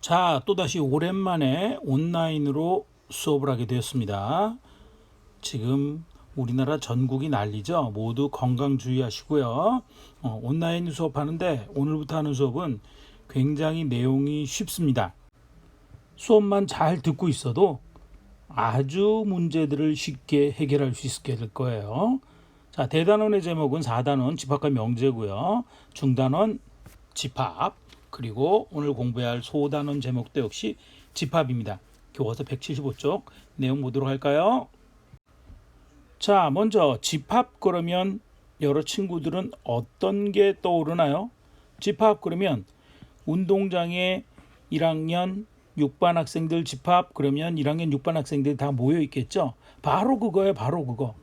자, 또다시 오랜만에 온라인으로 수업을 하게 되었습니다. 지금 우리나라 전국이 난리죠. 모두 건강 주의하시고요. 온라인 수업하는데 오늘부터 하는 수업은 굉장히 내용이 쉽습니다. 수업만 잘 듣고 있어도 아주 문제들을 쉽게 해결할 수 있게 될 거예요. 자, 대단원의 제목은 4단원 집합과 명제고요. 중단원 집합, 그리고 오늘 공부해야 할 소단원 제목도 역시 집합입니다. 교과서 175쪽 내용 보도록 할까요? 자, 먼저 집합 그러면 여러 친구들은 어떤 게 떠오르나요? 집합 그러면 운동장에 1학년 6반 학생들 집합 그러면 1학년 6반 학생들이 다 모여 있겠죠? 바로 그거예요, 바로 그거.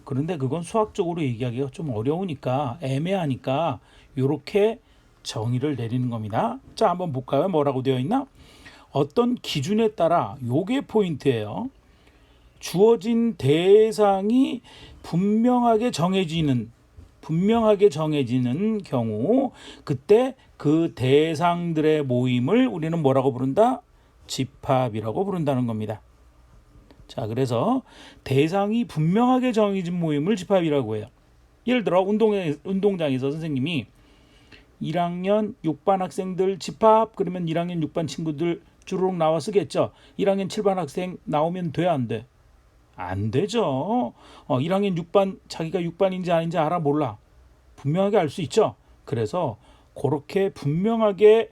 그런데 그건 수학적으로 얘기하기가 좀 어려우니까 애매하니까 이렇게 정의를 내리는 겁니다. 자, 한번 볼까요? 뭐라고 되어 있나? 어떤 기준에 따라 요게 포인트예요. 주어진 대상이 분명하게 정해지는 경우 그때 그 대상들의 모임을 우리는 뭐라고 부른다? 집합이라고 부른다는 겁니다. 자, 그래서 대상이 분명하게 정해진 모임을 집합이라고 해요. 예를 들어 운동장에서 선생님이 1학년 6반 학생들 집합 그러면 1학년 6반 친구들 주르륵 나와 쓰겠죠. 1학년 7반 학생 나오면 돼, 안 돼? 안 되죠. 1학년 6반 자기가 6반인지 아닌지 알아 몰라. 분명하게 알 수 있죠. 그래서 그렇게 분명하게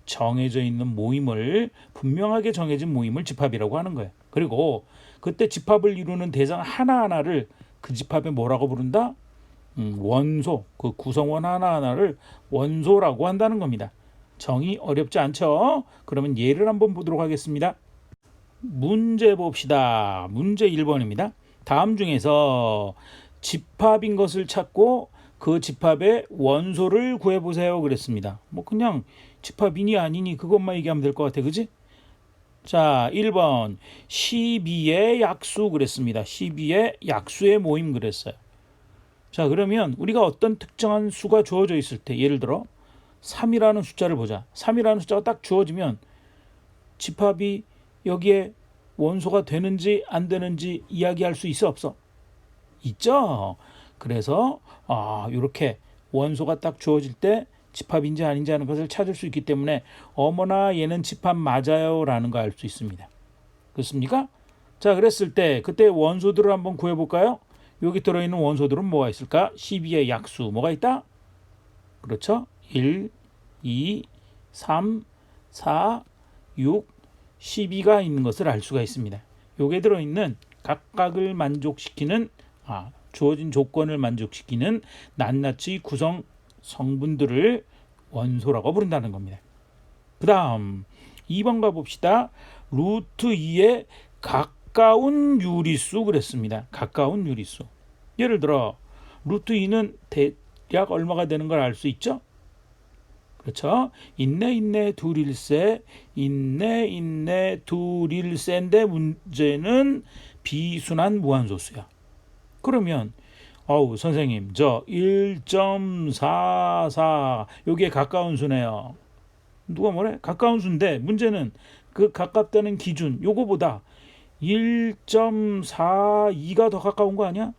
정해져 있는 모임을 분명하게 정해진 모임을 집합이라고 하는 거예요. 그리고 그때 집합을 이루는 대상 하나하나를 그 집합에 뭐라고 부른다? 원소, 그 구성원 하나하나를 원소라고 한다는 겁니다. 정의 어렵지 않죠? 그러면 예를 한번 보도록 하겠습니다. 문제 봅시다. 문제 1번입니다. 다음 중에서 집합인 것을 찾고 그 집합의 원소를 구해보세요 그랬습니다. 뭐 그냥 집합이니 아니니 그것만 얘기하면 될 것 같아, 그지? 자, 1번 12의 약수 그랬습니다. 12의 약수의 모임 그랬어요. 자, 그러면 우리가 어떤 특정한 수가 주어져 있을 때 예를 들어 3이라는 숫자를 보자. 3이라는 숫자가 딱 주어지면 집합이 여기에 원소가 되는지 안 되는지 이야기할 수 있어 없어? 있죠. 그래서 이렇게 원소가 딱 주어질 때 집합인지 아닌지 하는 것을 찾을 수 있기 때문에 어머나 얘는 집합 맞아요 라는 거 알 수 있습니다. 그렇습니까? 자, 그랬을 때 그때 원소들을 한번 구해볼까요? 여기 들어있는 원소들은 뭐가 있을까? 12의 약수 뭐가 있다? 그렇죠? 1, 2, 3, 4, 6, 12가 있는 것을 알 수가 있습니다. 여기에 들어있는 각각을 만족시키는 주어진 조건을 만족시키는 낱낱이 구성 성분들을 원소라고 부른다는 겁니다. 그 다음 2번 가봅시다. 루트 2의 가까운 유리수 그랬습니다. 가까운 유리수. 예를 들어 루트 2는 대략 얼마가 되는 걸 알 수 있죠? 그렇죠? 인내 둘일세 인내 둘일세인데 문제는 비순환 무한소수야. 그러면 선생님 저 1.44 여기에 가까운 수네요. 누가 뭐래? 가까운 수인데 문제는 그 가깝다는 기준 요거보다 1.42가 더 가까운 거 아니야?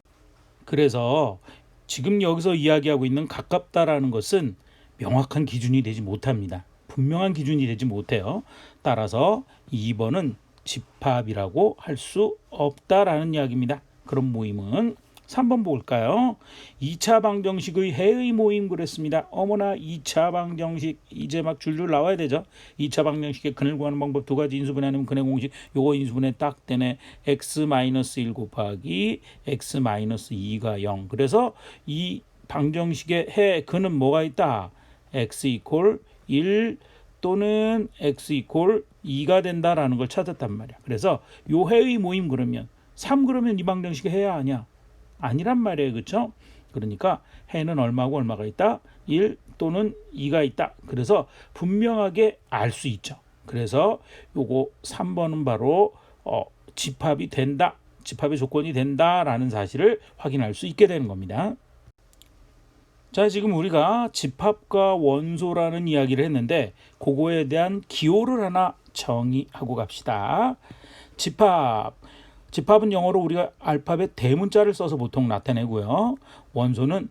그래서 지금 여기서 이야기하고 있는 가깝다라는 것은 명확한 기준이 되지 못합니다. 분명한 기준이 되지 못해요. 따라서 2번은 집합이라고 할 수 없다라는 이야기입니다. 그런 모임은 3번 볼까요? 2차 방정식의 해의 모임 그랬습니다. 어머나 2차 방정식 이제 막 줄줄 나와야 되죠. 2차 방정식의 근을 구하는 방법 두 가지 인수분해하면 근의 공식 요거 인수분해 딱 되네. x-1 곱하기 x-2가 0. 그래서 이 방정식의 해 근은 뭐가 있다? x 이퀄 1 또는 x 이퀄 2가 된다라는 걸 찾았단 말이야. 그래서 요 해의 모임 그러면 3 그러면 이 방정식의 해야 아니야? 아니란 말이에요. 그렇죠? 그러니까 해는 얼마고 얼마가 있다? 1 또는 2가 있다. 그래서 분명하게 알 수 있죠. 그래서 요거 3번은 바로 집합이 된다. 집합의 조건이 된다라는 사실을 확인할 수 있게 되는 겁니다. 자, 지금 우리가 집합과 원소라는 이야기를 했는데 그거에 대한 기호를 하나 정의하고 갑시다. 집합. 집합은 영어로 우리가 알파벳 대문자를 써서 보통 나타내고요. 원소는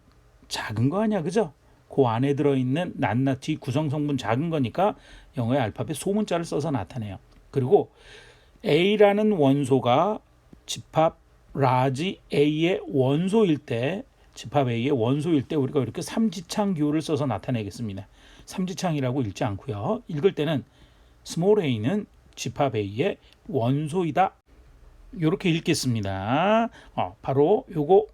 작은 거 아니야, 그죠? 그 안에 들어있는 낱낱이 구성 성분 작은 거니까 영어의 알파벳 소문자를 써서 나타내요. 그리고 A라는 원소가 집합 라지 A의 원소일 때, 집합 A의 원소일 때 우리가 이렇게 삼지창 기호를 써서 나타내겠습니다. 삼지창이라고 읽지 않고요. 읽을 때는 스몰 a는 집합 A의 원소이다. 이렇게 읽겠습니다. 바로 요거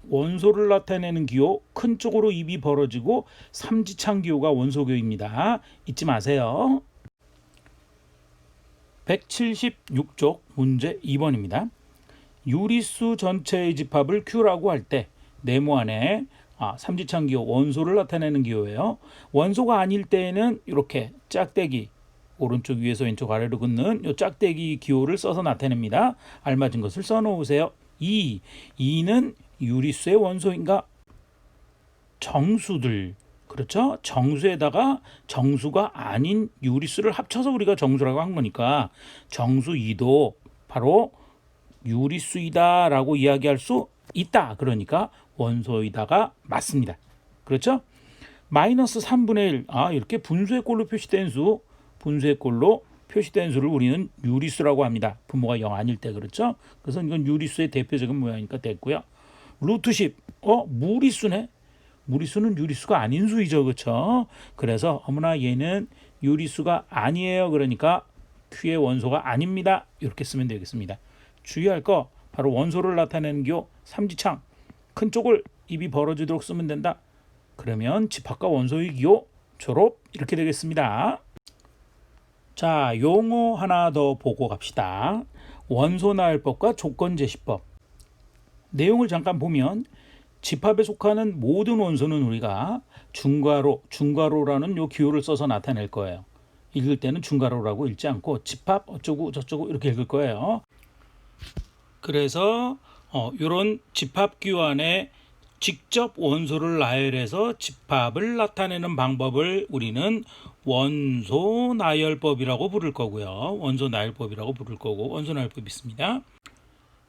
원소를 나타내는 기호, 큰 쪽으로 입이 벌어지고 삼지창 기호가 원소기호입니다. 잊지 마세요. 176쪽 문제 2번입니다. 유리수 전체의 집합을 Q라고 할 때 네모 안에 삼지창 기호 원소를 나타내는 기호예요. 원소가 아닐 때에는 이렇게 짝대기 오른쪽 위에서 왼쪽 아래로 긋는 이 짝대기 기호를 써서 나타냅니다. 알맞은 것을 써놓으세요. 2는 유리수의 원소인가? 정수들, 그렇죠? 정수에다가 정수가 아닌 유리수를 합쳐서 우리가 정수라고 한 거니까 정수 2도 바로 유리수이다 라고 이야기할 수 있다. 그러니까 원소이다가 맞습니다. 그렇죠? 마이너스 3분의 1, 이렇게 분수의 꼴로 표시된 수, 분수의 꼴로 표시된 수를 우리는 유리수라고 합니다. 분모가 0 아닐 때, 그렇죠? 그래서 이건 유리수의 대표적인 모양이니까 됐고요. 루트 10, 무리수네. 무리수는 유리수가 아닌 수이죠, 그렇죠? 그래서 어머나 얘는 유리수가 아니에요. 그러니까 Q의 원소가 아닙니다. 이렇게 쓰면 되겠습니다. 주의할 거 바로 원소를 나타내는 기호 삼지창, 큰 쪽을 입이 벌어지도록 쓰면 된다. 그러면 집합과 원소의 기호 졸업 이렇게 되겠습니다. 자, 용어 하나 더 보고 갑시다. 원소 나열법과 조건제시법. 내용을 잠깐 보면 집합에 속하는 모든 원소는 우리가 중괄호라는 요 기호를 써서 나타낼 거예요. 읽을 때는 중괄호라고 읽지 않고 집합 어쩌고 저쩌고 이렇게 읽을 거예요. 그래서 이런 집합 기호 안에 직접 원소를 나열해서 집합을 나타내는 방법을 우리는 원소 나열법이라고 부를 거고요. 원소 나열법이라고 부를 거고 원소 나열법이 있습니다.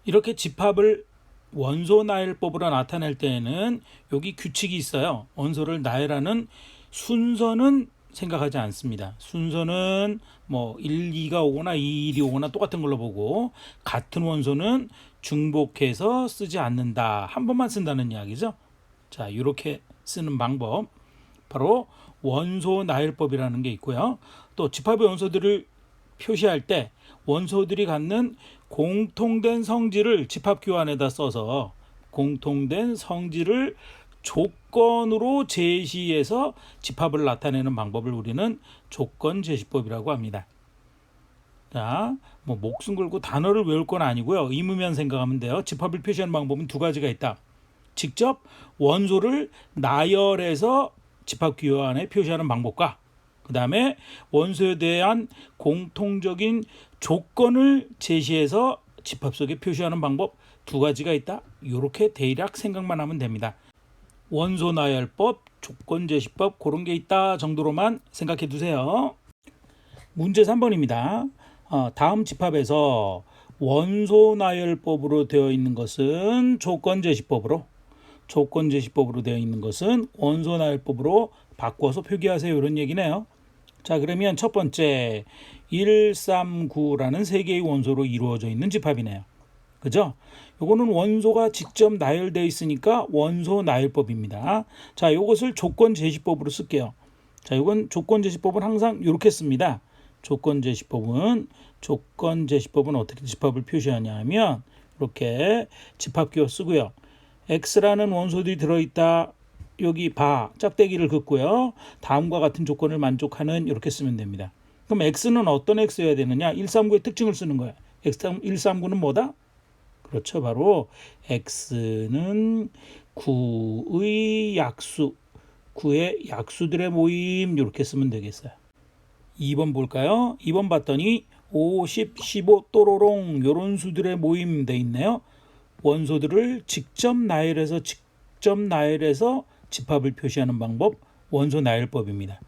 이렇게 집합을 원소 나열법으로 나타낼 때에는 여기 규칙이 있어요. 원소를 나열하는 순서는 생각하지 않습니다. 순서는 1, 2가 오거나 2, 1이 오거나 똑같은 걸로 보고 같은 원소는 중복해서 쓰지 않는다. 한 번만 쓴다는 이야기죠. 자, 이렇게 쓰는 방법 바로 원소 나열법이라는 게 있고요. 또 집합의 원소들을 표시할 때 원소들이 갖는 공통된 성질을 집합기호 안에다 써서 공통된 성질을 조건으로 제시해서 집합을 나타내는 방법을 우리는 조건제시법이라고 합니다. 자, 목숨 걸고 단어를 외울 건 아니고요. 의무면 생각하면 돼요. 집합을 표시하는 방법은 두 가지가 있다. 직접 원소를 나열해서 집합기호 안에 표시하는 방법과 그 다음에 원소에 대한 공통적인 조건을 제시해서 집합 속에 표시하는 방법 두 가지가 있다. 이렇게 대략 생각만 하면 됩니다. 원소 나열법, 조건제시법 그런 게 있다 정도로만 생각해 두세요. 문제 3번입니다. 다음 집합에서 원소 나열법으로 되어 있는 것은 조건제시법으로 되어 있는 것은 원소 나열법으로 바꿔서 표기하세요. 이런 얘기네요. 자, 그러면 첫 번째 139라는 세 개의 원소로 이루어져 있는 집합이네요. 그죠? 요거는 원소가 직접 나열되어 있으니까 원소 나열법입니다. 자, 요것을 조건제시법으로 쓸게요. 자, 요건 조건제시법은 항상 이렇게 씁니다. 조건제시법은 어떻게 집합을 표시하냐 하면 이렇게 집합기호 쓰고요. X라는 원소들이 들어있다. 여기 짝대기를 긋고요. 다음과 같은 조건을 만족하는 이렇게 쓰면 됩니다. 그럼 X는 어떤 X여야 되느냐? 139의 특징을 쓰는 거예요. 139는 뭐다? 그렇죠. 바로 X는 9의 약수, 9의 약수들의 모임 이렇게 쓰면 되겠어요. 2번 볼까요? 2번 봤더니 5, 10, 15 또로롱 이런 수들의 모임 돼 있네요. 원소들을 직접 나열해서 집합을 표시하는 방법 원소 나열법입니다.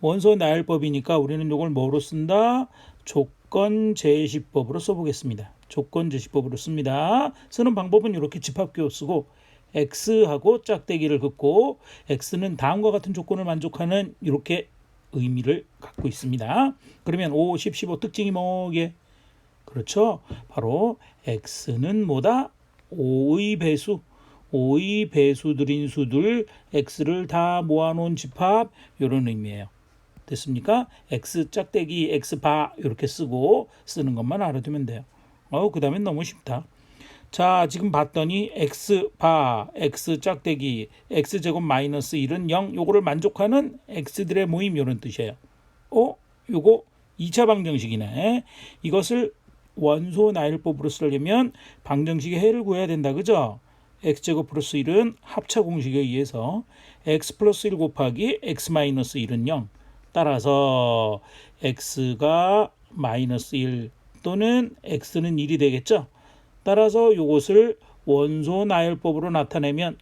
원소 나열법이니까 우리는 이걸 뭐로 쓴다? 조건 제시법으로 써보겠습니다. 조건 제시법으로 씁니다. 쓰는 방법은 이렇게 집합기호 쓰고 x하고 짝대기를 긋고 x는 다음과 같은 조건을 만족하는 이렇게 의미를 갖고 있습니다. 그러면 5, 10, 15 특징이 뭐게? 그렇죠. 바로 x는 뭐다? 5의 배수. 5의 배수들인 수들 x를 다 모아놓은 집합 이런 의미예요. 됐습니까? x 짝대기 x 바 이렇게 쓰는 것만 알아두면 돼요. 그 다음엔 너무 쉽다. 자, 지금 봤더니 x 바, x 짝대기, x 제곱 마이너스 1은 0 요거를 만족하는 x들의 모임 이런 뜻이에요. 요거 2차 방정식이네. 이것을 원소 나열법으로 쓰려면 방정식의 해를 구해야 된다. 그죠? x제곱 플러스 1은 합차 공식에 의해서 x 플러스 1 곱하기 x 마이너스 1은 0. 따라서 x가 마이너스 1 또는 x는 1이 되겠죠. 따라서 이것을 원소 나열법으로 나타내면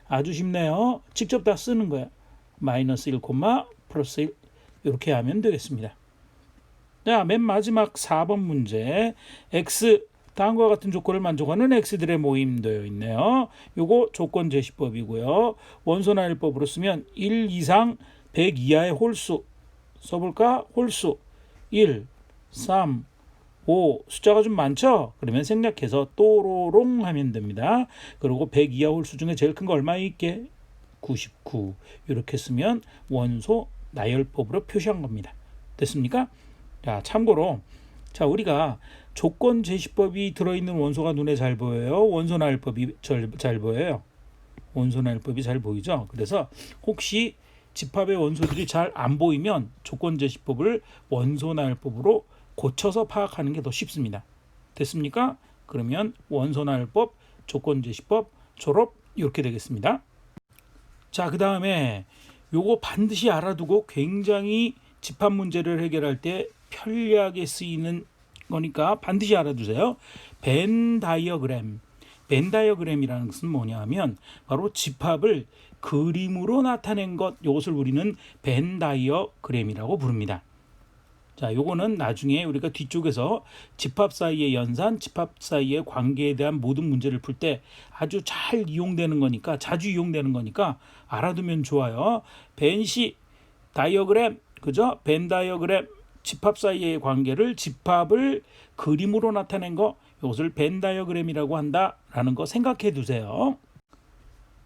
아주 쉽네요. 직접 다 쓰는 거야. 마이너스 1, 플러스 1 이렇게 하면 되겠습니다. 자, 맨 마지막 4번 문제. x 다음과 같은 조건을 만족하는 x들의 모임 되어 있네요. 요거 조건 제시법이고요. 원소 나열법으로 쓰면 1 이상 100 이하의 홀수 써볼까? 홀수 1, 3, 5 숫자가 좀 많죠? 그러면 생략해서 또로롱 하면 됩니다. 그리고 100 이하 홀수 중에 제일 큰 거 얼마 있게? 99 이렇게 쓰면 원소 나열법으로 표시한 겁니다. 됐습니까? 자, 참고로 우리가 조건 제시법이 들어있는 원소가 눈에 잘 보여요. 원소 나열법이 잘 보여요. 원소 나열법이 잘 보이죠? 그래서 혹시 집합의 원소들이 잘 안 보이면 조건 제시법을 원소 나열법으로 고쳐서 파악하는 게 더 쉽습니다. 됐습니까? 그러면 원소 나열법, 조건 제시법, 졸업 이렇게 되겠습니다. 자, 그 다음에 요거 반드시 알아두고 굉장히 집합 문제를 해결할 때 편리하게 쓰이는 거니까 반드시 알아두세요. 벤 다이어그램이라는 것은 뭐냐 하면 바로 집합을 그림으로 나타낸 것, 이것을 우리는 벤 다이어그램이라고 부릅니다. 자, 요거는 나중에 우리가 뒤쪽에서 집합 사이의 연산, 집합 사이의 관계에 대한 모든 문제를 풀 때 아주 잘 이용되는 거니까, 자주 이용되는 거니까 알아두면 좋아요. 벤시 다이어그램, 그죠? 벤 다이어그램, 집합 사이의 관계를 집합을 그림으로 나타낸 거, 이것을 벤 다이어그램이라고 한다라는 거 생각해 두세요.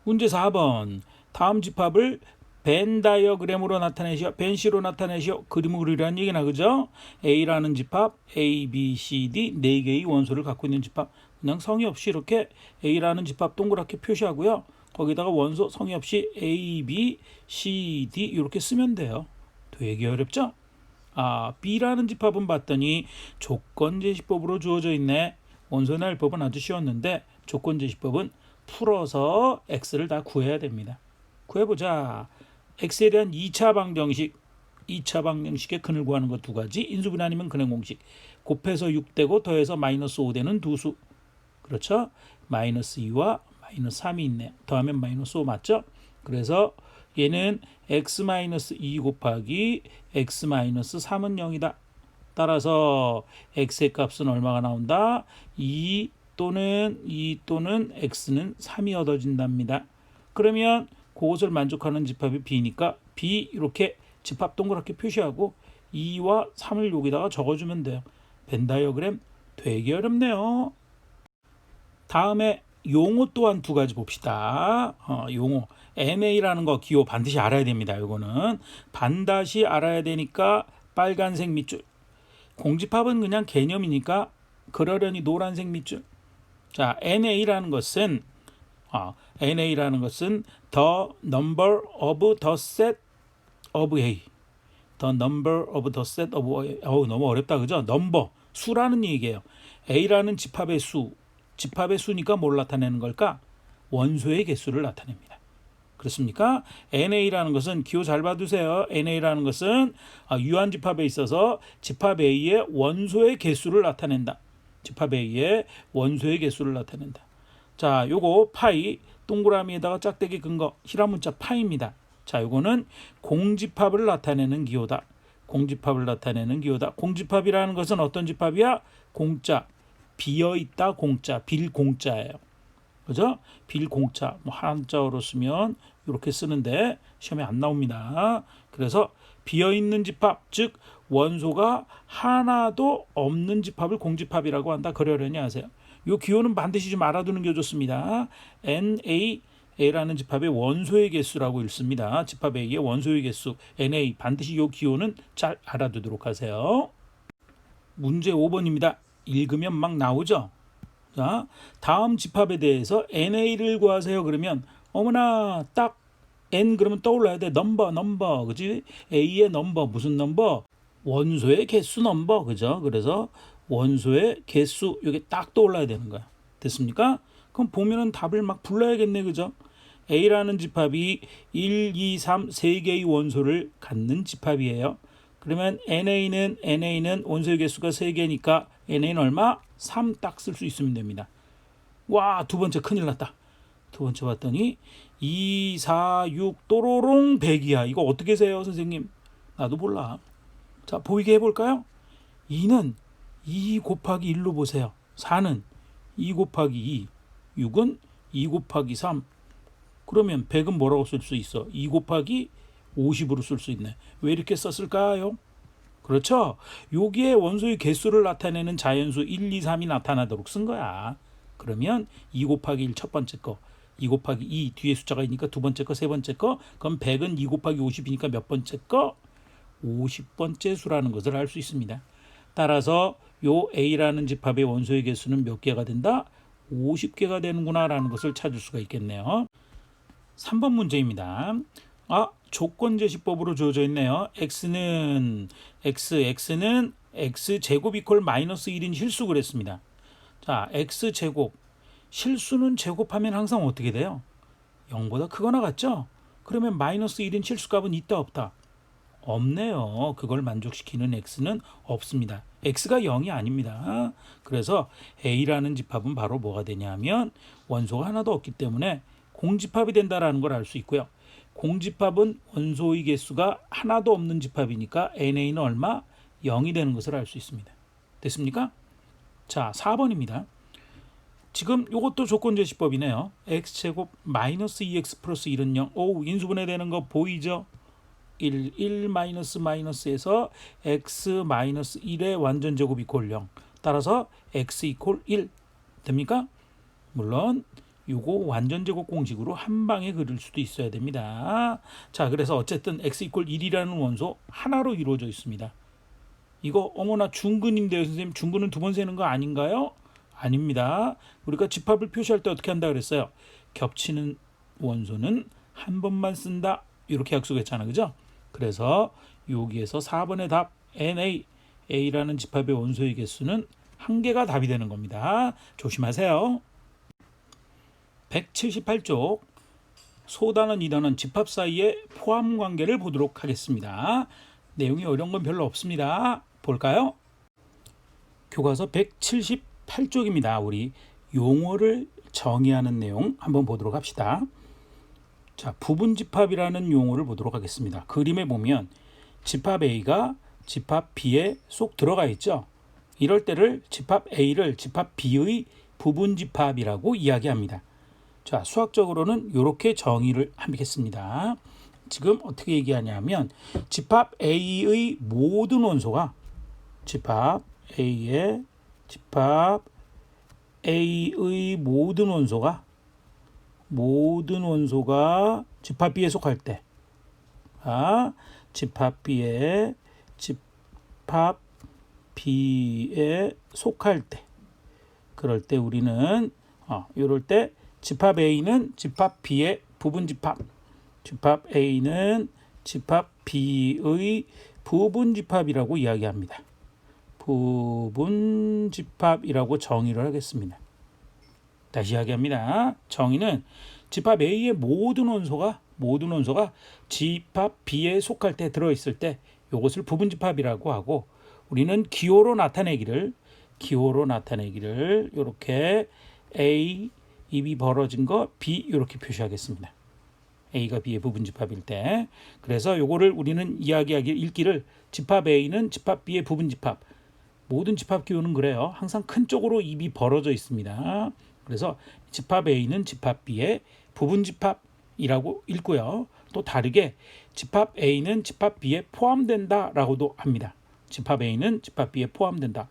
문제 4번. 다음 집합을 벤 다이어그램으로 나타내시오. 벤시로 나타내시오. 그림을 그리라는 얘기나, 그죠? A라는 집합, A, B, C, D 4개의 원소를 갖고 있는 집합. 그냥 성의 없이 이렇게 A라는 집합 동그랗게 표시하고요. 거기다가 원소 성의 없이 A, B, C, D 이렇게 쓰면 돼요. 되게 어렵죠? B라는 집합은 봤더니 조건 제시법으로 주어져 있네. 원소 나열법은 아주 쉬웠는데 조건 제시법은 풀어서 x를 다 구해야 됩니다. 구해보자. x에 대한 2차 방정식의 근을 구하는 것 2가지. 인수분해 아니면 근행 공식. 곱해서 6되고 더해서 마이너스 5되는 두 수. 그렇죠? 마이너스 2와 마이너스 3이 있네. 더하면 마이너스 5 맞죠? 그래서 얘는 x-2 곱하기 x-3은 0이다. 따라서 x의 값은 얼마가 나온다? 2 또는 x는 3이 얻어진답니다. 그러면 그것을 만족하는 집합이 b니까 b 이렇게 집합 동그랗게 표시하고 2와 3을 여기다가 적어주면 돼요. 벤 다이어그램 되게 어렵네요. 다음에 용어 또한 2가지 봅시다. 용어 NA라는 거 기호 반드시 알아야 됩니다. 이거는 반드시 알아야 되니까 빨간색 밑줄. 공집합은 그냥 개념이니까 그러려니 노란색 밑줄. 자, NA라는 것은 the number of the set of A. the number of the set of A. 너무 어렵다, 그죠? number, 수라는 얘기예요. A라는 집합의 수니까 뭘 나타내는 걸까? 원소의 개수를 나타냅니다. 그렇습니까? NA라는 것은 기호 잘 봐두세요. NA라는 것은 유한 집합에 있어서 집합 A의 원소의 개수를 나타낸다. 집합 A의 원소의 개수를 나타낸다. 자, 요거 파이 동그라미에다가 짝대기 근 거 히라 문자 파입니다. 자, 이거는 공집합을 나타내는 기호다. 공집합을 나타내는 기호다. 공집합이라는 것은 어떤 집합이야? 공짜, 비어있다 공짜, 빌공짜예요. 그죠? 빌공짜, 뭐 한자어로 쓰면 이렇게 쓰는데 시험에 안 나옵니다. 그래서 비어있는 집합, 즉 원소가 하나도 없는 집합을 공집합이라고 한다. 그러려니 하세요. 이 기호는 반드시 좀 알아두는 게 좋습니다. NaA라는 집합의 원소의 개수라고 읽습니다. 집합 A의 원소의 개수 Na, 반드시 이 기호는 잘 알아두도록 하세요. 문제 5번입니다. 읽으면 막 나오죠. 자, 다음 집합에 대해서 NA를 구하세요. 그러면 어머나 딱 N 그러면 떠올라야 돼. 넘버 그지? A의 넘버 무슨 넘버? 원소의 개수 넘버 그죠? 그래서 원소의 개수 이게 딱 떠올라야 되는 거야. 됐습니까? 그럼 보면은 답을 막 불러야겠네. 그죠? A라는 집합이 1, 2, 3 세 개의 원소를 갖는 집합이에요. 그러면 NA는 원소의 개수가 3개니까 NA는 얼마? 3 딱 쓸 수 있으면 됩니다. 와, 두 번째 큰일 났다. 두 번째 봤더니 2, 4, 6 또로롱 100이야. 이거 어떻게 세요, 선생님? 나도 몰라. 자, 보이게 해볼까요? 2는 2 곱하기 1로 보세요. 4는 2 곱하기 2, 6은 2 곱하기 3. 그러면 100은 뭐라고 쓸 수 있어? 2 곱하기 50으로 쓸 수 있네. 왜 이렇게 썼을까요? 그렇죠? 여기에 원소의 개수를 나타내는 자연수 1, 2, 3이 나타나도록 쓴 거야. 그러면 2 곱하기 1 첫 번째 거, 2 곱하기 2 뒤에 숫자가 있으니까 두 번째 거, 세 번째 거. 그럼 100은 2 곱하기 50이니까 몇 번째 거? 50번째 수라는 것을 알 수 있습니다. 따라서 요 A라는 집합의 원소의 개수는 몇 개가 된다? 50개가 되는구나 라는 것을 찾을 수가 있겠네요. 3번 문제입니다. 조건제시법으로 주어져 있네요. x는 x제곱 이퀄 마이너스 1인 실수 그랬습니다. 자, x제곱 실수는 제곱하면 항상 어떻게 돼요? 0보다 크거나 같죠? 그러면 마이너스 1인 실수값은 있다 없다? 없네요. 그걸 만족시키는 x는 없습니다. x가 0이 아닙니다. 그래서 A라는 집합은 바로 뭐가 되냐 하면 원소가 하나도 없기 때문에 공집합이 된다는 걸 알 수 있고요. 공집합은 원소의 개수가 하나도 없는 집합이니까 NA는 얼마? 0이 되는 것을 알 수 있습니다. 됐습니까? 자, 4번입니다. 지금 이것도 조건제시법이네요. x제곱 마이너스 2x 플러스 1은 0. 인수분해 되는 거 보이죠? 1 마이너스에서 x 마이너스 1의 완전제곱 이퀄 0. 따라서 x 이퀄 1 됩니까? 물론 요거 완전제곱 공식으로 한 방에 그릴 수도 있어야 됩니다. 자, 그래서 어쨌든 x 이퀄 1이라는 원소 하나로 이루어져 있습니다. 이거 어머나 중근인데요, 선생님. 중근은 두 번 세는 거 아닌가요? 아닙니다. 우리가 집합을 표시할 때 어떻게 한다 그랬어요? 겹치는 원소는 한 번만 쓴다. 이렇게 약속했잖아. 그죠? 그래서 여기에서 4번의 답 A라는 집합의 원소의 개수는 한 개가 답이 되는 겁니다. 조심하세요. 178쪽 소단원, 이단원 집합 사이의 포함 관계를 보도록 하겠습니다. 내용이 어려운 건 별로 없습니다. 볼까요? 교과서 178쪽입니다. 우리 용어를 정의하는 내용 한번 보도록 합시다. 자, 부분집합이라는 용어를 보도록 하겠습니다. 그림에 보면 집합 A가 집합 B에 쏙 들어가 있죠. 이럴 때를 집합 A를 집합 B의 부분집합이라고 이야기합니다. 자, 수학적으로는 이렇게 정의를 하겠습니다. 지금 어떻게 얘기하냐면 집합 A의 모든 원소가 집합 A의 모든 원소가 집합 B에 속할 때, 집합 B에 속할 때, 그럴 때 우리는 이럴 때 집합 A는 집합 B의 부분집합, 집합 A는 집합 B의 부분집합이라고 이야기합니다. 부분집합이라고 정의를 하겠습니다. 다시 이야기합니다. 정의는 집합 A의 모든 원소가 집합 B에 속할 때 들어있을 때 이것을 부분집합이라고 하고, 우리는 기호로 나타내기를 이렇게 A 입이 벌어진 거 B 이렇게 표시하겠습니다. A가 B의 부분집합일 때. 그래서 요거를 우리는 읽기를 집합 A는 집합 B의 부분집합. 모든 집합 기호는 그래요. 항상 큰 쪽으로 입이 벌어져 있습니다. 그래서 집합 A는 집합 B의 부분집합이라고 읽고요. 또 다르게 집합 A는 집합 B에 포함된다라고도 합니다. 집합 A는 집합 B에 포함된다.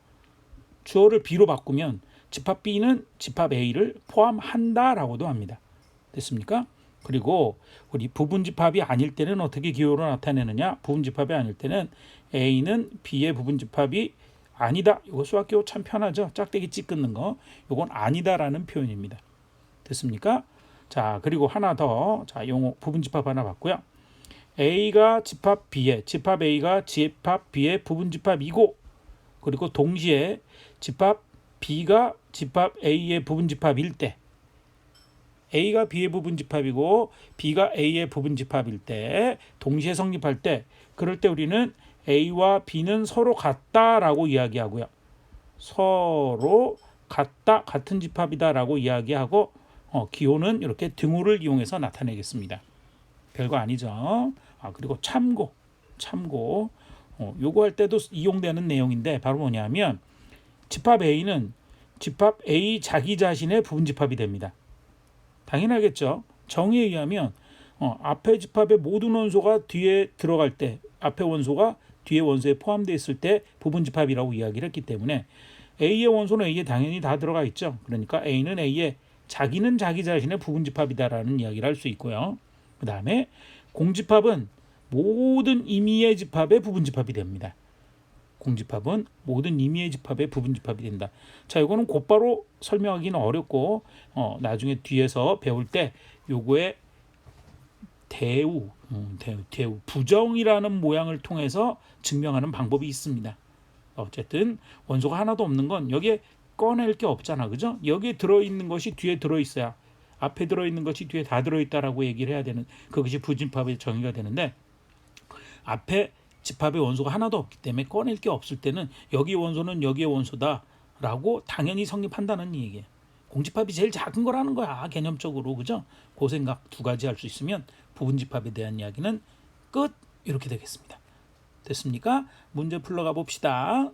주어를 B로 바꾸면 집합 B는 집합 A를 포함한다라고도 합니다. 됐습니까? 그리고 우리 부분집합이 아닐 때는 어떻게 기호로 나타내느냐? 부분집합이 아닐 때는 A는 B의 부분집합이 아니다. 이거 수학기호 참 편하죠. 짝대기 찍 끊는 거. 이건 아니다라는 표현입니다. 됐습니까? 자, 그리고 하나 더. 자, 용어 부분집합 하나 봤고요. A가 집합 A가 집합 B의 부분집합이고, 그리고 동시에 집합 B가 집합 A의 부분집합일 때, A가 B의 부분집합이고 B가 A의 부분집합일 때, 동시에 성립할 때, 그럴 때 우리는 A와 B는 서로 같다라고 이야기하고요. 서로 같다, 같은 집합이다라고 이야기하고, 기호는 이렇게 등호를 이용해서 나타내겠습니다. 별거 아니죠. 그리고 참고. 요거 할 때도 이용되는 내용인데 바로 뭐냐면 집합 A는 집합 A 자기 자신의 부분집합이 됩니다. 당연하겠죠. 정의에 의하면 앞에 집합의 모든 원소가 뒤에 들어갈 때, 앞에 원소가 뒤에 원소에 포함되어 있을 때 부분집합이라고 이야기를 했기 때문에 A의 원소는 A에 당연히 다 들어가 있죠. 그러니까 A는 A의 자기는 자기 자신의 부분집합이다라는 이야기를 할 수 있고요. 그 다음에 공집합은 모든 임의의 집합의 부분집합이 됩니다. 공집합은 모든 임의의 집합의 부분집합이 된다. 자, 이거는 곧바로 설명하기는 어렵고 나중에 뒤에서 배울 때 요거의 대우 부정이라는 모양을 통해서 증명하는 방법이 있습니다. 어쨌든 원소가 하나도 없는 건 여기에 꺼낼 게 없잖아, 그죠? 여기에 들어있는 것이 뒤에 들어있어야, 앞에 들어있는 것이 뒤에 다 들어있다라고 얘기를 해야 되는, 그것이 부집합의 정의가 되는데, 앞에 집합의 원소가 하나도 없기 때문에 꺼낼 게 없을 때는 여기 원소는 여기의 원소다라고 당연히 성립한다는 얘기예요. 공집합이 제일 작은 거라는 거야, 개념적으로, 그죠? 그 생각 두 가지 할 수 있으면 부분집합에 대한 이야기는 끝. 이렇게 되겠습니다. 됐습니까? 문제 풀러가 봅시다.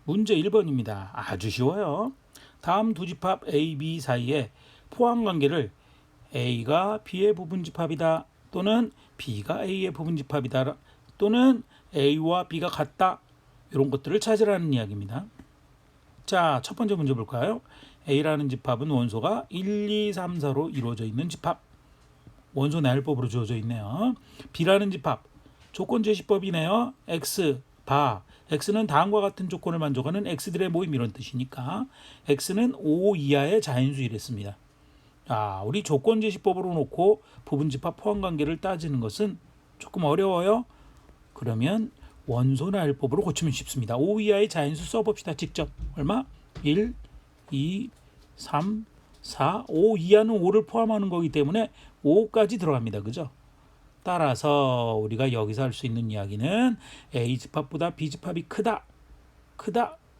문제 1번입니다. 아주 쉬워요. 다음 두 집합 A, B 사이에 포함관계를 A가 B의 부분집합이다, 또는 B가 A의 부분집합이다, 또는 A와 B가 같다, 이런 것들을 찾으라는 이야기입니다. 자, 첫 번째 문제 볼까요? A라는 집합은 원소가 1, 2, 3, 4로 이루어져 있는 집합. 원소 나열법으로 주어져 있네요. B라는 집합. 조건 제시법이네요. X, 바. X는 다음과 같은 조건을 만족하는 X들의 모임, 이런 뜻이니까 X는 5 이하의 자연수 이랬습니다. 우리 조건 제시법으로 놓고 부분집합 포함관계를 따지는 것은 조금 어려워요. 그러면 원소 나열법으로 고치면 쉽습니다. 5 이하의 자연수 써봅시다. 직접. 얼마? 1, 2, 3, 4, 5 이하는 5를 포함하는 거기 때문에 5까지 들어갑니다. 그죠? 따라서 우리가 여기서 할 수 있는 이야기는 A 집합보다 B 집합이 크다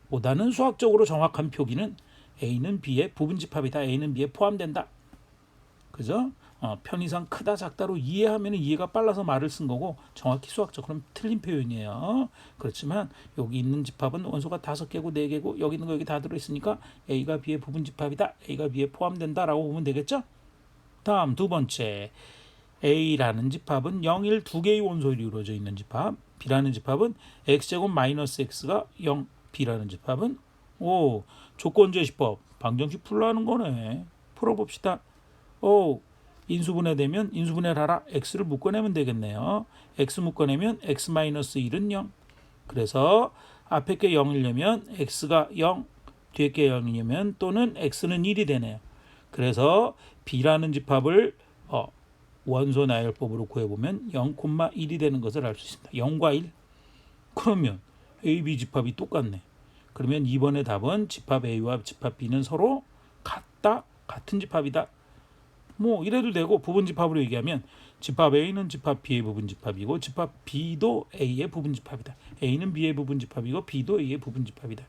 보다는 수학적으로 정확한 표기는 A는 B의 부분집합이다, A는 B에 포함된다. 그죠? 편의상 크다 작다로 이해하면 이해가 빨라서 말을 쓴 거고, 정확히 수학적으로는 틀린 표현이에요. 그렇지만 여기 있는 집합은 원소가 5개고 4개고 여기 있는 거 여기 다 들어있으니까 A가 B의 부분집합이다, A가 B에 포함된다라고 보면 되겠죠? 다음 두 번째, A라는 집합은 0, 1 두 개의 원소로 이루어져 있는 집합. B라는 집합은 X제곱 마이너스 X가 0. B라는 집합은 조건제시법 방정식 풀라는 거네. 풀어봅시다. 인수분해되면 인수분해를 하라. X를 묶어내면 되겠네요. X 묶어내면 X 마이너스 1은 0. 그래서 앞에 게 0이려면 X가 0, 뒤에 게 0이려면 또는 X는 1이 되네요. 그래서 B라는 집합을 원소 나열법으로 구해보면 0,1이 되는 것을 알 수 있습니다. 0과 1. 그러면 A, B 집합이 똑같네. 그러면 이번의 답은 집합 A와 집합 B는 서로 같다, 같은 집합이다. 이래도 되고, 부분집합으로 얘기하면 집합 A는 집합 B의 부분집합이고 집합 B도 A의 부분집합이다. A는 B의 부분집합이고 B도 A의 부분집합이다.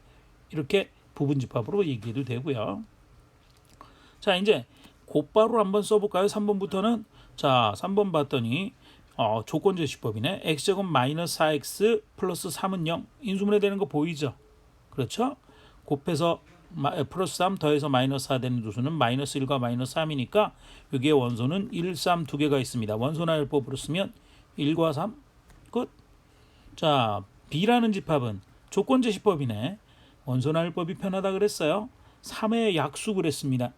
이렇게 부분집합으로 얘기해도 되고요. 자, 이제 곧바로 한번 써볼까요? 3번부터는. 자, 3번 봤더니 조건 제시법이네. x제곱 마이너스 4x 플러스 3은 0. 인수분해 되는 거 보이죠? 그렇죠? 곱해서 플러스 3 더해서 마이너스 4 되는 두수는 마이너스 1과 마이너스 3이니까 여기에 원소는 1, 3 두 개가 있습니다. 원소나열법으로 쓰면 1과 3 끝. 자, B라는 집합은 조건 제시법이네. 원소나열법이 편하다 그랬어요. 3의 약수 그랬습니다.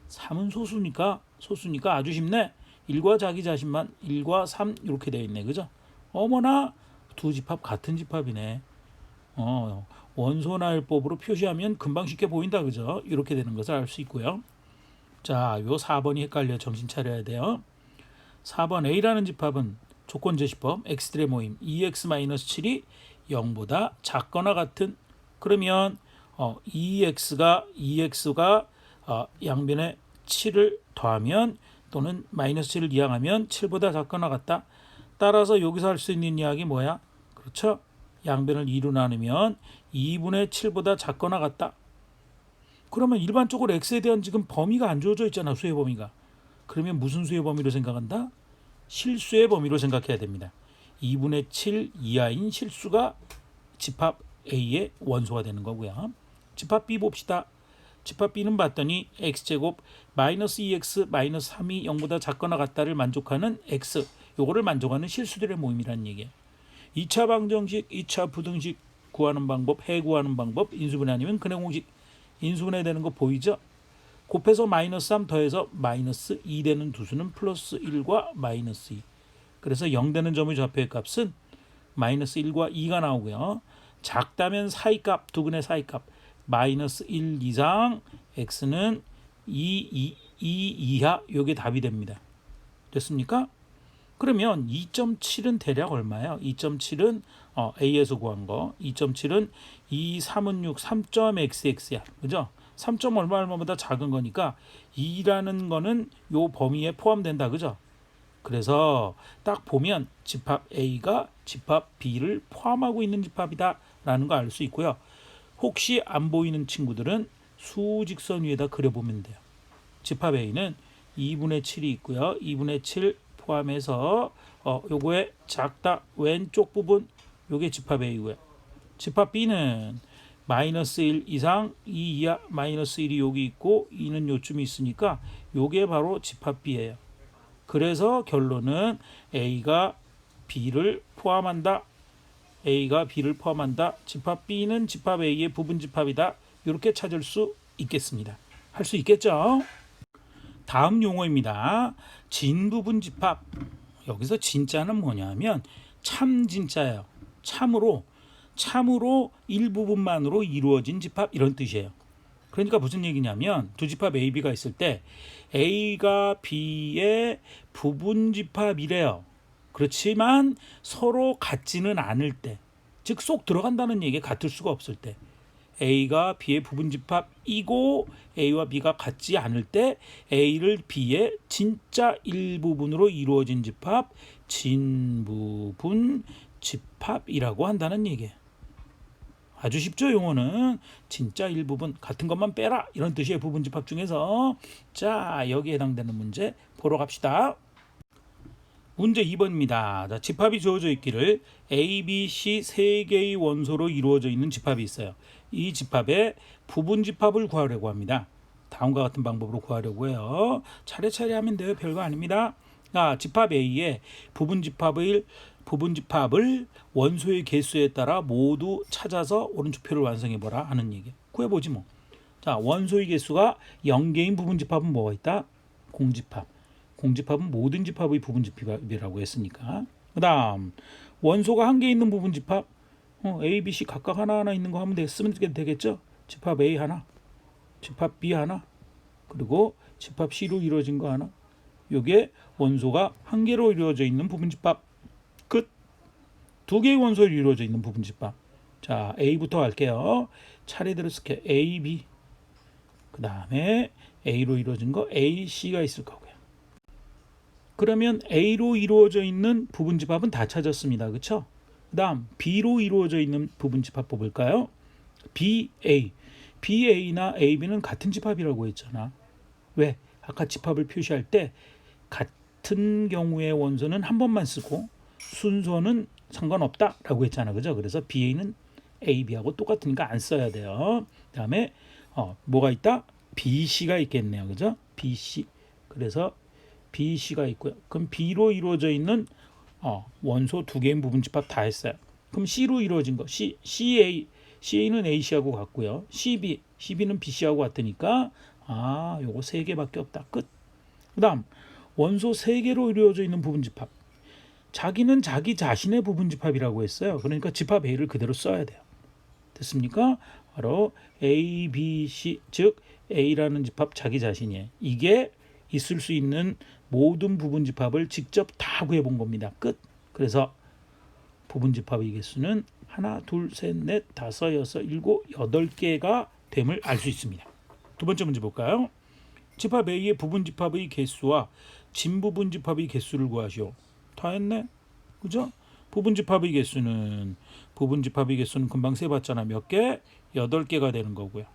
3은 소수니까 아주 쉽네. 1과 자기 자신만 1과 3 이렇게 되어 있네. 그죠? 어머나 두 집합 같은 집합이네. 원소나열법으로 표시하면 금방 쉽게 보인다. 그죠? 이렇게 되는 것을 알 수 있고요. 자, 요 4번이 헷갈려 정신 차려야 돼요. 4번 A라는 집합은 조건 제시법 x들의 모임 2x-7이 0보다 작거나 같은. 그러면 2x가 양변에 7을 더하면 또는 마이너스 7을 이항하면 7보다 작거나 같다. 따라서 여기서 할 수 있는 이야기 뭐야? 그렇죠? 양변을 2로 나누면 2분의 7보다 작거나 같다. 그러면 일반적으로 x에 대한 지금 범위가 안 주어져 있잖아. 수의 범위가. 그러면 무슨 수의 범위로 생각한다? 실수의 범위로 생각해야 됩니다. 2분의 7 이하인 실수가 집합 A의 원소가 되는 거고요. 집합 B 봅시다. 집합 B는 봤더니 x제곱 마이너스 2x 마이너스 3이 0보다 작거나 같다를 만족하는 x, 요거를 만족하는 실수들의 모임이라는 얘기예요. 2차 방정식, 2차 부등식 구하는 방법, 해구하는 방법, 인수분해 아니면 근해공식. 인수분해 되는 거 보이죠? 곱해서 마이너스 3 더해서 마이너스 2 되는 두수는 플러스 1과 마이너스 2. 그래서 0 되는 점의 좌표의 값은 마이너스 1과 2가 나오고요. 작다면 사이값, 두근의 사이값 마이너스 1 이상 x는 2 이하, 요게 답이 됩니다. 됐습니까? 그러면 2.7은 대략 얼마예요? 2.7은 A에서 구한 거. 2.7은 2, 3은 6, 3.xx야. 그죠? 3. 얼마보다 작은 거니까 2라는 거는 요 범위에 포함된다. 그죠? 그래서 딱 보면 집합 A가 집합 B를 포함하고 있는 집합이다 라는 거 알 수 있고요. 혹시 안 보이는 친구들은 수직선 위에다 그려보면 돼요. 집합 A는 2분의 7이 있고요. 2분의 7 포함해서 요거에 작다 왼쪽 부분 요게 집합 A고요. 집합 B는 마이너스 1 이상 2 이하 마이너스 1이 여기 있고 2는 요쯤에 있으니까 요게 바로 집합 B예요. 그래서 결론은 A가 B를 포함한다. A가 B를 포함한다. 집합 B는 집합 A의 부분 집합이다. 이렇게 찾을 수 있겠습니다. 할 수 있겠죠? 다음 용어입니다. 진부분 집합. 여기서 진짜는 뭐냐면 참 진짜예요. 참으로 일부분만으로 이루어진 집합 이런 뜻이에요. 그러니까 무슨 얘기냐면 두 집합 A, B가 있을 때 A가 B의 부분 집합이래요. 그렇지만 서로 같지는 않을 때, 즉 쏙 들어간다는 얘기 같을 수가 없을 때, A가 B의 부분 집합이고 A와 B가 같지 않을 때 A를 B의 진짜 일부분으로 이루어진 집합, 진부분 집합이라고 한다는 얘기예요. 아주 쉽죠. 용어는 진짜 일부분 같은 것만 빼라 이런 뜻이에요. 부분 집합 중에서. 자, 여기에 해당되는 문제 보러 갑시다. 문제 2번입니다. 자, 집합이 주어져 있기를 A, B, C 세 개의 원소로 이루어져 있는 집합이 있어요. 이 집합의 부분 집합을 구하려고 합니다. 다음과 같은 방법으로 구하려고 해요. 차례차례 하면 돼요. 별거 아닙니다. 집합 A의 부분 집합을 원소의 개수에 따라 모두 찾아서 오른쪽표를 완성해보라 하는 얘기. 구해보지 뭐. 자, 원소의 개수가 0개인 부분 집합은 뭐가 있다? 공집합. 공집합은 모든 집합의 부분 집합이라고 했으니까. 그 다음 원소가 한 개 있는 부분 집합, A, B, C 각각 하나하나 있는 거 하면 쓰면 되겠죠. 집합 A 하나, 집합 B 하나, 그리고 집합 C로 이루어진 거 하나. 이게 원소가 한 개로 이루어져 있는 부분 집합. 끝. 두 개의 원소로 이루어져 있는 부분 집합. 자, A부터 갈게요. 차례대로 쓸게요. A, B. 그 다음에 A로 이루어진 거 A, C가 있을 거고요. 그러면 A로 이루어져 있는 부분 집합은 다 찾았습니다. 그렇죠? 그 다음 B로 이루어져 있는 부분 집합 뽑을까요? BA. BA나 AB는 같은 집합이라고 했잖아. 왜? 아까 집합을 표시할 때 같은 경우의 원소는 한 번만 쓰고 순서는 상관없다라고 했잖아, 그죠? 그래서 BA는 AB하고 똑같으니까 안 써야 돼요. 그다음에 뭐가 있다? BC가 있겠네요, 그죠? BC. 그래서 BC가 있고요. 그럼 B로 이루어져 있는 원소 두 개인 부분집합 다 했어요. 그럼 C로 이루어진 거 CA는 AC하고 같고요. CB는 BC하고 같으니까 요거 세 개밖에 없다. 끝. 그다음 원소 세 개로 이루어져 있는 부분집합. 자기는 자기 자신의 부분집합이라고 했어요. 그러니까 집합 A를 그대로 써야 돼요. 됐습니까? 바로 A, B, C, 즉 A라는 집합 자기 자신이에요. 이게 있을 수 있는 모든 부분집합을 직접 다 구해본 겁니다. 끝. 그래서 부분집합의 개수는 하나, 둘, 셋, 넷, 다섯, 여섯, 일곱, 8개가 됨을 알 수 있습니다. 두 번째 문제 볼까요? 집합 A의 부분집합의 개수와 진부분집합의 개수를 구하시오. 다 했네. 그죠? 부분집합의 개수는 금방 세봤잖아. 몇 개? 8개가 되는 거고요.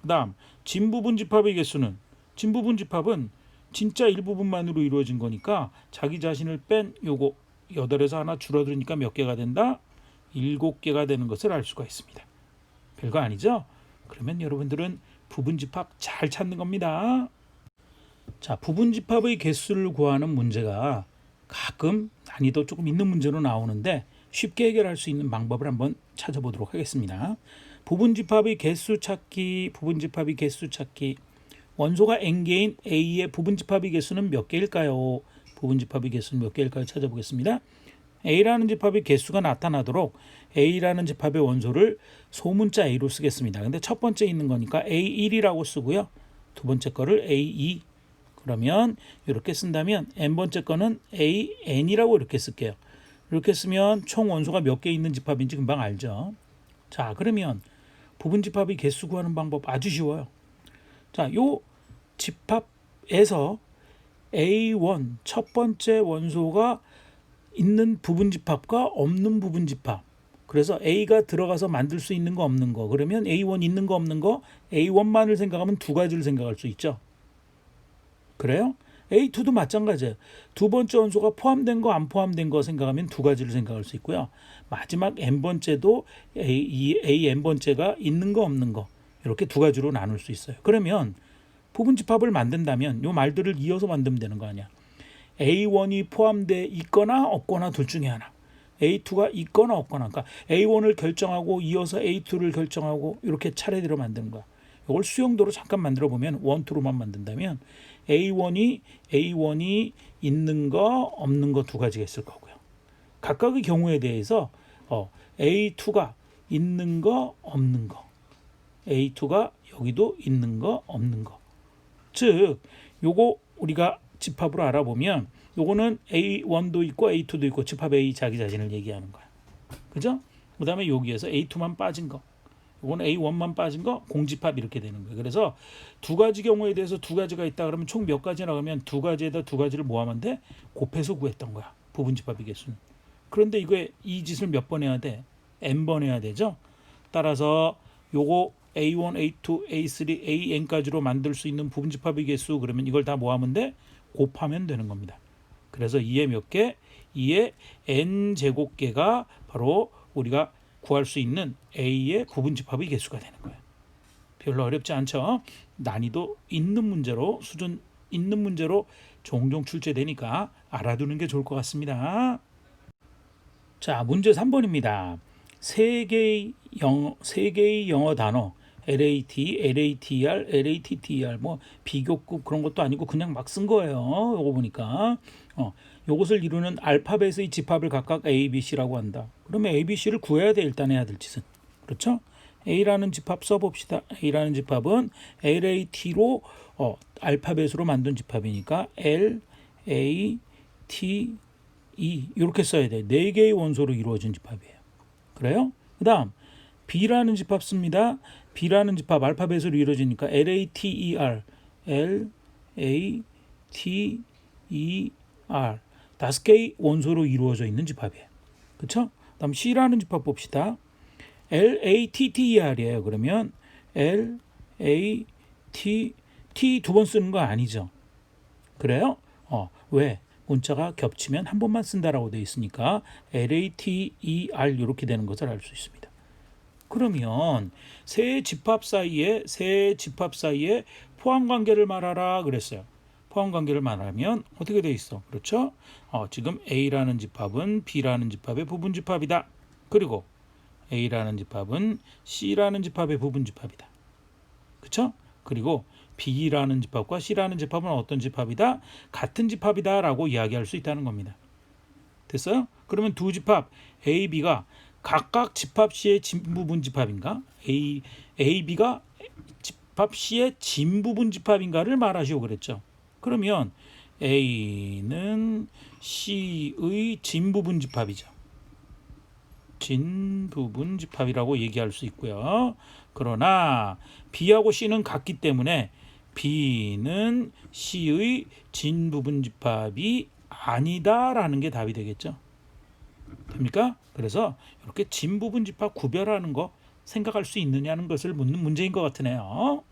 그 다음 진부분집합의 개수는 진부분집합은 진짜 일부분만으로 이루어진 거니까 자기 자신을 뺀 요거 8에서 하나 줄어들으니까 몇 개가 된다? 7개가 되는 것을 알 수가 있습니다. 별거 아니죠? 그러면 여러분들은 부분집합 잘 찾는 겁니다. 자, 부분집합의 개수를 구하는 문제가 가끔 난이도 조금 있는 문제로 나오는데 쉽게 해결할 수 있는 방법을 한번 찾아보도록 하겠습니다. 부분집합의 개수 찾기. 원소가 n개인 A의 부분집합의 개수는 몇 개일까요? 부분집합의 개수는 몇 개일까요? 찾아보겠습니다. A라는 집합의 개수가 나타나도록 A라는 집합의 원소를 소문자 A로 쓰겠습니다. 근데 첫 번째 있는 거니까 A1이라고 쓰고요. 두 번째 거를 A2. 그러면 이렇게 쓴다면 n번째 거는 AN이라고 이렇게 쓸게요. 이렇게 쓰면 총 원소가 몇 개 있는 집합인지 금방 알죠. 자, 그러면 부분집합의 개수 구하는 방법 아주 쉬워요. 자, 요 집합에서 A1 첫 번째 원소가 있는 부분집합과 없는 부분집합. 그래서 A가 들어가서 만들 수 있는 거 없는 거. 그러면 A1 있는 거 없는 거 A1만을 생각하면 두 가지를 생각할 수 있죠. 그래요? A2도 마찬가지예요. 두 번째 원소가 포함된 거 안 포함된 거 생각하면 두 가지를 생각할 수 있고요. 마지막 n번째도 n번째가 있는 거 없는 거 이렇게 두 가지로 나눌 수 있어요. 그러면 부분집합을 만든다면 이 말들을 이어서 만들면 되는 거 아니야. A1이 포함되어 있거나 없거나 둘 중에 하나. A2가 있거나 없거나. 그러니까 A1을 결정하고 이어서 A2를 결정하고 이렇게 차례대로 만드는 거야. 이걸 수용도로 잠깐 만들어 보면 1, 2로만 만든다면 A1이 있는 거 없는 거 두 가지가 있을 거고요. 각각의 경우에 대해서 A2가 있는 거 없는 거, A2가 여기도 있는 거 없는 거. 즉 요거 우리가 집합으로 알아보면 요거는 A1도 있고 A2도 있고 집합 A 자기 자신을 얘기하는 거야. 그죠? 그 다음에 여기에서 A2만 빠진 거, 요거는 A1만 빠진 거 공집합 이렇게 되는 거예요. 그래서 두 가지 경우에 대해서 두 가지가 있다 그러면 총 몇 가지나 그러면 두 가지에다 두 가지를 모아면 돼? 곱해서 구했던 거야. 부분집합의 개수는. 그런데 이 짓을 몇 번 해야 돼? n번 해야 되죠. 따라서 요거 A1, A2, A3, AN까지로 만들 수 있는 부분집합의 개수 그러면 이걸 다 모아면 돼? 곱하면 되는 겁니다. 그래서 2의 몇 개? 2의 n제곱개가 바로 우리가 구할 수 있는 A의 부분집합의 개수가 되는 거예요. 별로 어렵지 않죠? 난이도 있는 문제로 수준 있는 문제로 종종 출제되니까 알아두는 게 좋을 것 같습니다. 자, 문제 3번입니다. 세 개의 영어 단어 LAT, LATR, LATTR 뭐 비교급 그런 것도 아니고 그냥 막 쓴 거예요. 요거 보니까 요것을 이루는 알파벳의 집합을 각각 A, B, C라고 한다. 그러면 A, B, C를 구해야 돼. 일단 해야 될 짓은. 그렇죠? A라는 집합 써봅시다. A라는 집합은 LAT로 알파벳으로 만든 집합이니까 L, A, T, E 이렇게 써야 돼. 4개의 원소로 이루어진 집합이에요. 그래요? 그 다음 B라는 집합 씁니다. B라는 집합 알파벳으로 이루어지니까 LATER, LATER 5개의 원소로 이루어져 있는 집합이에요. 그렇죠? 다음 C라는 집합 봅시다. LATTER이에요. 그러면 LATTER LAT 두 번 쓰는 거 아니죠. 그래요? 왜? 문자가 겹치면 한 번만 쓴다라고 되어 있으니까 LATER 이렇게 되는 것을 알 수 있습니다. 그러면 세 집합 사이에 포함 관계를 말하라 그랬어요. 포함 관계를 말하면 어떻게 돼 있어? 그렇죠? 지금 A라는 집합은 B라는 집합의 부분 집합이다. 그리고 A라는 집합은 C라는 집합의 부분 집합이다. 그렇죠? 그리고 B라는 집합과 C라는 집합은 어떤 집합이다? 같은 집합이다라고 이야기할 수 있다는 겁니다. 됐어요? 그러면 두 집합 A, B가 각각 집합 C의 진부분 집합인가? A, B가 집합 C의 진부분 집합인가를 말하시오 그랬죠. 그러면 A는 C의 진부분 집합이죠. 진부분 집합이라고 얘기할 수 있고요. 그러나 B하고 C는 같기 때문에 B는 C의 진부분 집합이 아니다라는 게 답이 되겠죠. 됩니까? 그래서 이렇게 진부분 집합 구별하는 거 생각할 수 있느냐는 것을 묻는 문제인 것 같으네요.